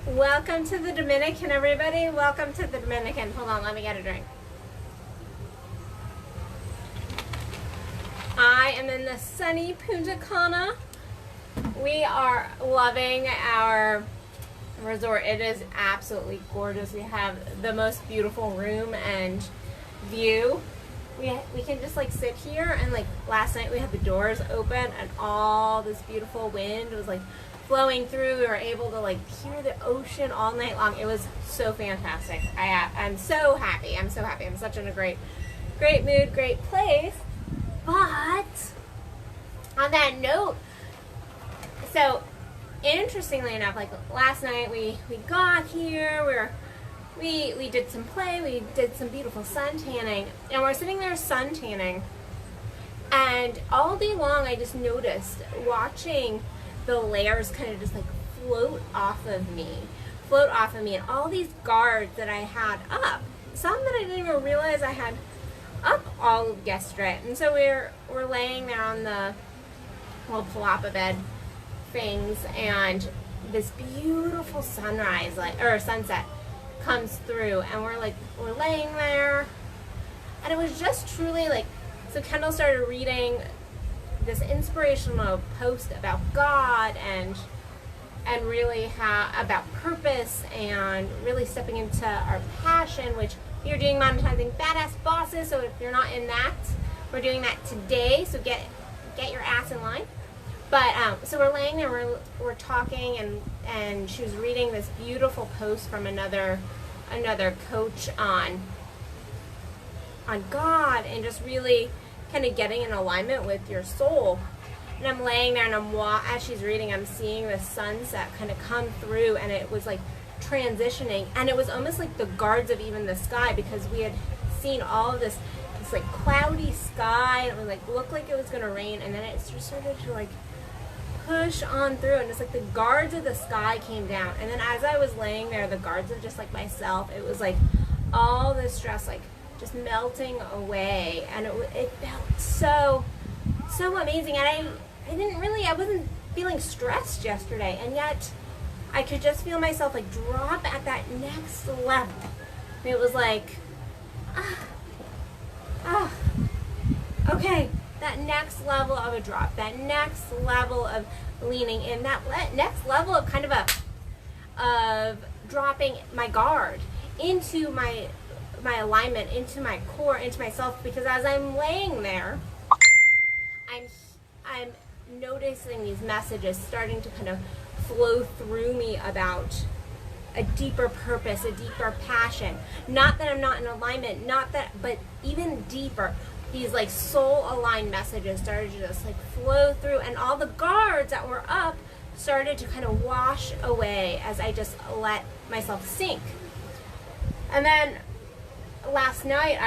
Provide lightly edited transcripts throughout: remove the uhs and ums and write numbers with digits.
Welcome to the Dominican, everybody. Welcome to the Dominican. Hold on, let me get a drink. I am in the sunny Punta Cana. We are loving our resort. It is absolutely gorgeous. We have the most beautiful room and view. We can just like sit here, and like last night we had the doors open and all this beautiful wind was like flowing through. We were able to like hear the ocean all night long. It was so fantastic. I'm so happy. I'm so happy. I'm such in a great mood, great place. But on that note, so interestingly enough, like last night we got here, we did some play, we did some beautiful sun tanning, and we're sitting there sun tanning, and all day long I just noticed watching the layers kind of just like float off of me, and all these guards that I had up, some that I didn't even realize I had up all of yesterday. And so we're laying there on the little palapa bed things, and this beautiful sunrise, or sunset, comes through, and we're laying there, and it was just truly like, so Kendall started reading this inspirational post about God and really about purpose and really stepping into our passion, which we are doing monetizing badass bosses. So if you're not in that, we're doing that today. So get your ass in line. But so we're laying there, we're talking, and she was reading this beautiful post from another coach on God, and just really kind of getting in alignment with your soul. And I'm laying there, and as she's reading, I'm seeing the sunset kind of come through, and it was like transitioning, and it was almost like the guards of even the sky, because we had seen all of this like cloudy sky, and it was like looked like it was going to rain, and then it just started to like push on through, and it's like the guards of the sky came down. And then as I was laying there, the guards of just like myself, it was like all this stress like just melting away, and it felt so amazing. And I wasn't feeling stressed yesterday, and yet I could just feel myself like drop at that next level. And it was like okay, that next level of a drop, that next level of leaning in, that next level of kind of dropping my guard into my alignment, into my core, into myself. Because as I'm laying there, I'm noticing these messages starting to kind of flow through me about a deeper purpose, a deeper passion. Not that I'm not in alignment, but even deeper. These like soul aligned messages started to just like flow through, and all the guards that were up started to kind of wash away as I just let myself sink. And then last night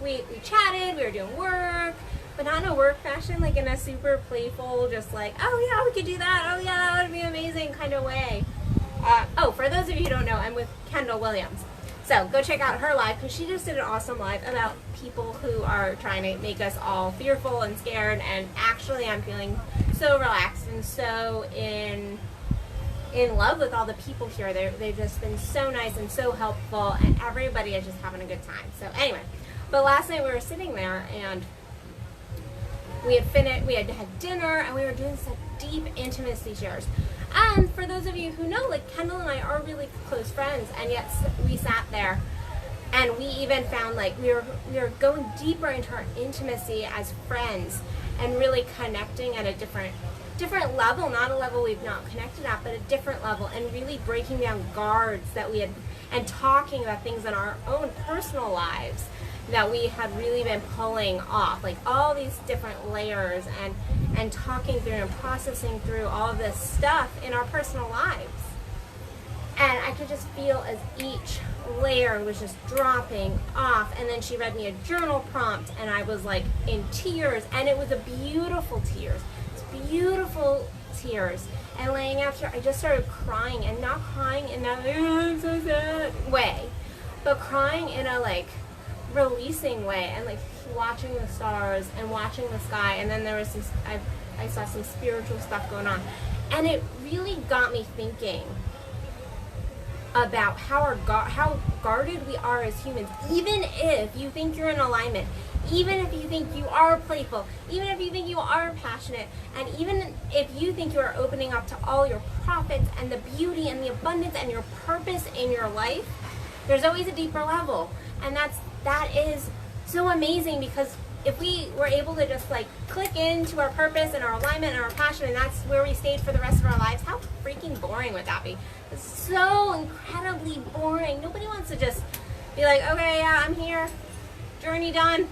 we chatted, we were doing work, but not in a work fashion, like in a super playful, just like, oh yeah, we could do that, oh yeah, that would be amazing kind of way. For those of you who don't know, I'm with Kendall Williams. So go check out her live, because she just did an awesome live about people who are trying to make us all fearful and scared, and actually I'm feeling so relaxed and so in love with all the people here. They've just been so nice and so helpful, and everybody is just having a good time. So anyway, but last night we were sitting there, and we had had dinner, and we were doing some deep intimacy shares. And for those of you who know, like Kendall and I are really close friends, and yet we sat there, and we even found like we were going deeper into our intimacy as friends, and really connecting at a different level, not a level we've not connected at, but a different level, and really breaking down guards that we had, and talking about things in our own personal lives that we had really been pulling off, like all these different layers, and talking through and processing through all of this stuff in our personal lives. And I could just feel as each layer was just dropping off. And then she read me a journal prompt, and I was like in tears, and it was a beautiful tears. It's beautiful tears. And laying out here, I just started crying, and not crying in that I'm so sad way, but crying in a like releasing way, and like watching the stars and watching the sky. And then there was I saw some spiritual stuff going on, And it really got me thinking about how guarded we are as humans. Even if you think you're in alignment, even if you think you are playful, even if you think you are passionate, and even if you think you are opening up to all your profits and the beauty and the abundance and your purpose in your life, there's always a deeper level. And that is so amazing, because if we were able to just like click into our purpose and our alignment and our passion, and that's where we stayed for the rest of our lives, how freaking boring would that be? It's so incredibly boring. Nobody wants to just be like, okay, yeah, I'm here, journey done.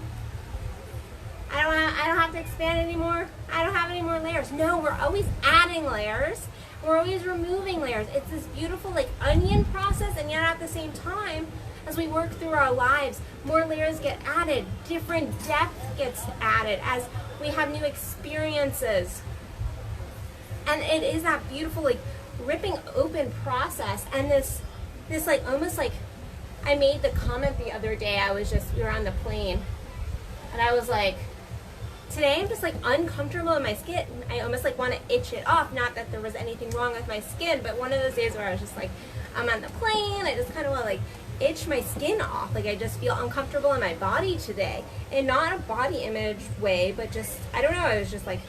I don't have to expand anymore. I don't have any more layers. No, we're always adding layers. We're always removing layers. It's this beautiful like onion process, and yet at the same time, as we work through our lives, more layers get added, different depth gets added as we have new experiences. And it is that beautiful like ripping open process. And this like almost like, I made the comment the other day, we were on the plane, and I was like, today I'm just like uncomfortable in my skin. I almost like want to itch it off. Not that there was anything wrong with my skin, but one of those days where I was just like, I'm on the plane, I just kind of want to like itch my skin off. Like I just feel uncomfortable in my body today. And not a body image way, but just, I don't know, I was just like,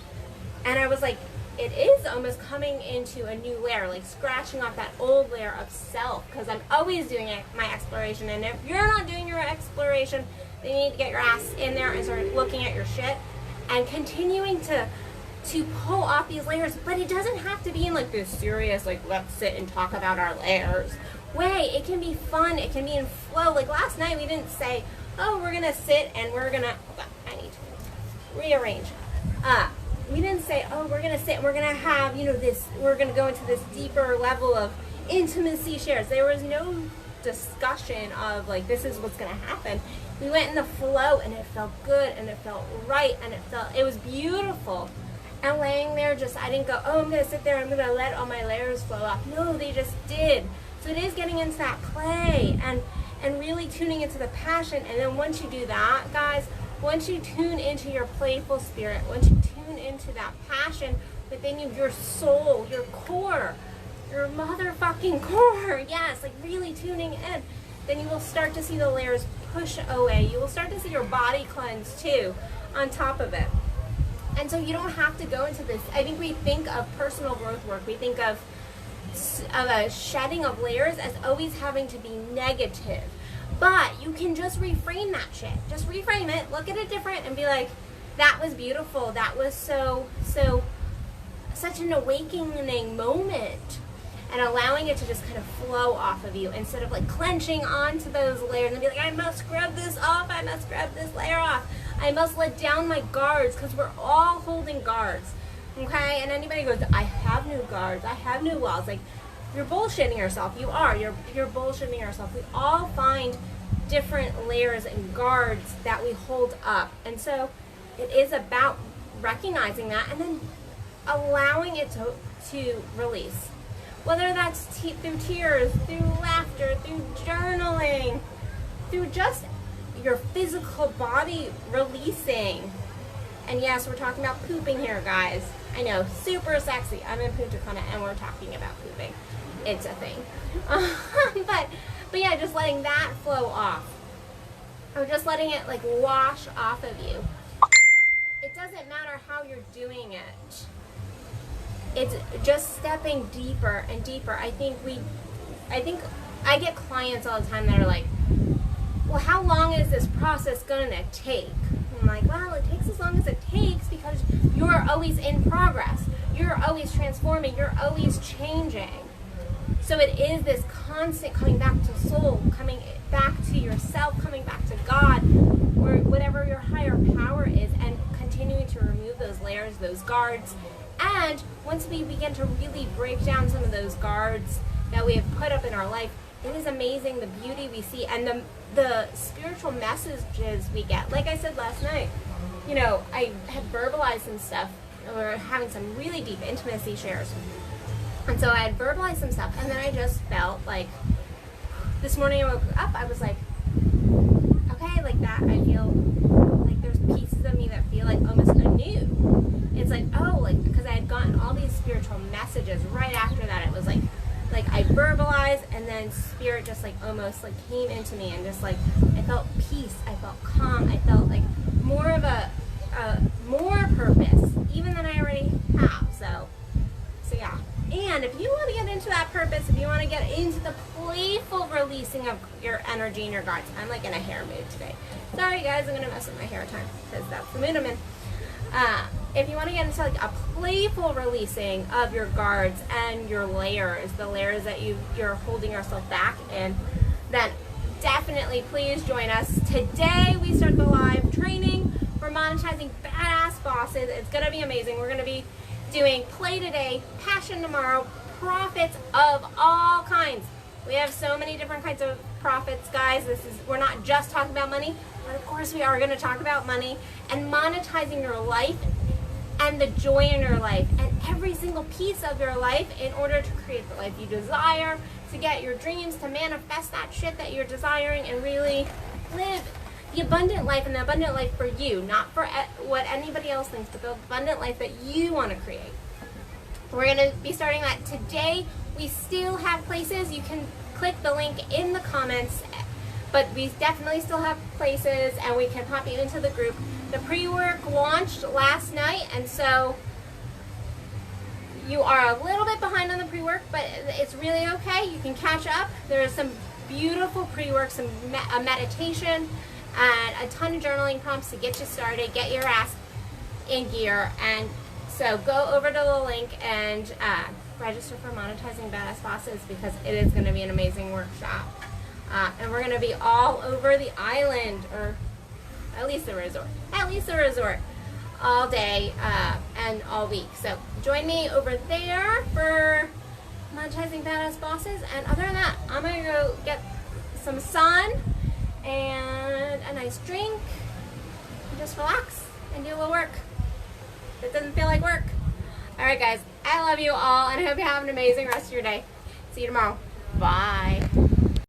and I was like, it is almost coming into a new layer, like scratching off that old layer of self, because I'm always doing my exploration. And if you're not doing your exploration, then you need to get your ass in there and start looking at your shit and continuing to pull off these layers. But it doesn't have to be in like this serious, like let's sit and talk about our layers way. It can be fun, it can be in flow. Like last night we didn't say, oh, we're gonna sit and we're gonna, I need to rearrange. We didn't say, oh, we're gonna sit and we're gonna have, we're gonna go into this deeper level of intimacy shares. There was no discussion of like, this is what's gonna happen. We went in the flow, and it felt good, and it felt right, and it was beautiful. And laying there, I didn't go, oh, I'm gonna sit there, I'm gonna let all my layers flow off. No, they just did. So it is getting into that play and really tuning into the passion. And then once you do that, guys, once you tune into your playful spirit, once you tune into that passion within you, your soul, your core, your motherfucking core, yes, like really tuning in, then you will start to see the layers push away. You will start to see your body cleanse too on top of it. And so you don't have to go into this. I think we think of personal growth work, we think of a shedding of layers as always having to be negative. But you can just reframe that shit. Just reframe it, look at it different, and be like, that was beautiful. That was such an awakening moment. And allowing it to just kind of flow off of you instead of like clenching onto those layers and be like, I must scrub this off, I must scrub this layer off, I must let down my guards, because we're all holding guards, okay? And anybody goes, I have new guards, I have new walls, like, you're bullshitting yourself. You're bullshitting yourself. We all find different layers and guards that we hold up. And so it is about recognizing that and then allowing it to release. Whether that's through tears, through laughter, through journaling, through just your physical body releasing. And yes, we're talking about pooping here, guys. I know, super sexy. I'm in Punta Cana and we're talking about pooping. It's a thing. But yeah, just letting that flow off. Or just letting it like wash off of you. It doesn't matter how you're doing it. It's just stepping deeper and deeper. I think I get clients all the time that are like, well, how long is this process gonna take? I'm like, well, it takes as long as it takes because you're always in progress. You're always transforming. You're always changing. So it is this constant coming back to soul, coming back to yourself, coming back to God, or whatever your higher power is, and continuing to remove those layers, those guards. And once we begin to really break down some of those guards that we have put up in our life, it is amazing the beauty we see and the spiritual messages we get. Like I said last night, I had verbalized some stuff. We were having some really deep intimacy shares. And so I had verbalized some stuff, and then I just felt like, this morning I woke up, I was like, okay, like that, I feel like there's pieces of me that feel like almost anew. It's like, oh, like, because I had gotten all these spiritual messages right after that. It was like I verbalized, and then spirit just like almost like came into me, and just like I felt peace, I felt calm, I felt like more of a more purpose even than I already have. So yeah. And if you want to get into that purpose, if you want to get into the playful releasing of your energy and your guards, I'm like in a hair mood today. Sorry guys, I'm gonna mess with my hair time because that's the mood I'm in. If you want to get into like a playful releasing of your guards and your layers, the layers that you're holding yourself back in, then definitely please join us. Today we start the live training for monetizing badass bosses. It's gonna be amazing. We're gonna be doing play today, passion tomorrow, profits of all kinds. We have so many different kinds of profits, guys. We're not just talking about money, but of course we are going to talk about money and monetizing your life and the joy in your life and every single piece of your life in order to create the life you desire, to get your dreams, to manifest that shit that you're desiring and really live the abundant life, and the abundant life for you, not for what anybody else thinks, but the abundant life that you want to create. We're going to be starting that today. We still have places. You can click the link in the comments, but we definitely still have places, and we can pop you into the group. The pre-work launched last night, and so you are a little bit behind on the pre-work, but it's really okay. You can catch up. There's some beautiful pre-work, a meditation, and a ton of journaling prompts to get you started, get your ass in gear. And so go over to the link and register for Monetizing Badass Bosses, because it is going to be an amazing workshop. And we're going to be all over the island, or at least the resort, all day and all week. So join me over there for Monetizing Badass Bosses. And other than that, I'm going to go get some sun and a nice drink and just relax and do a little work. It doesn't feel like work. All right, guys, I love you all, and I hope you have an amazing rest of your day. See you tomorrow. Bye.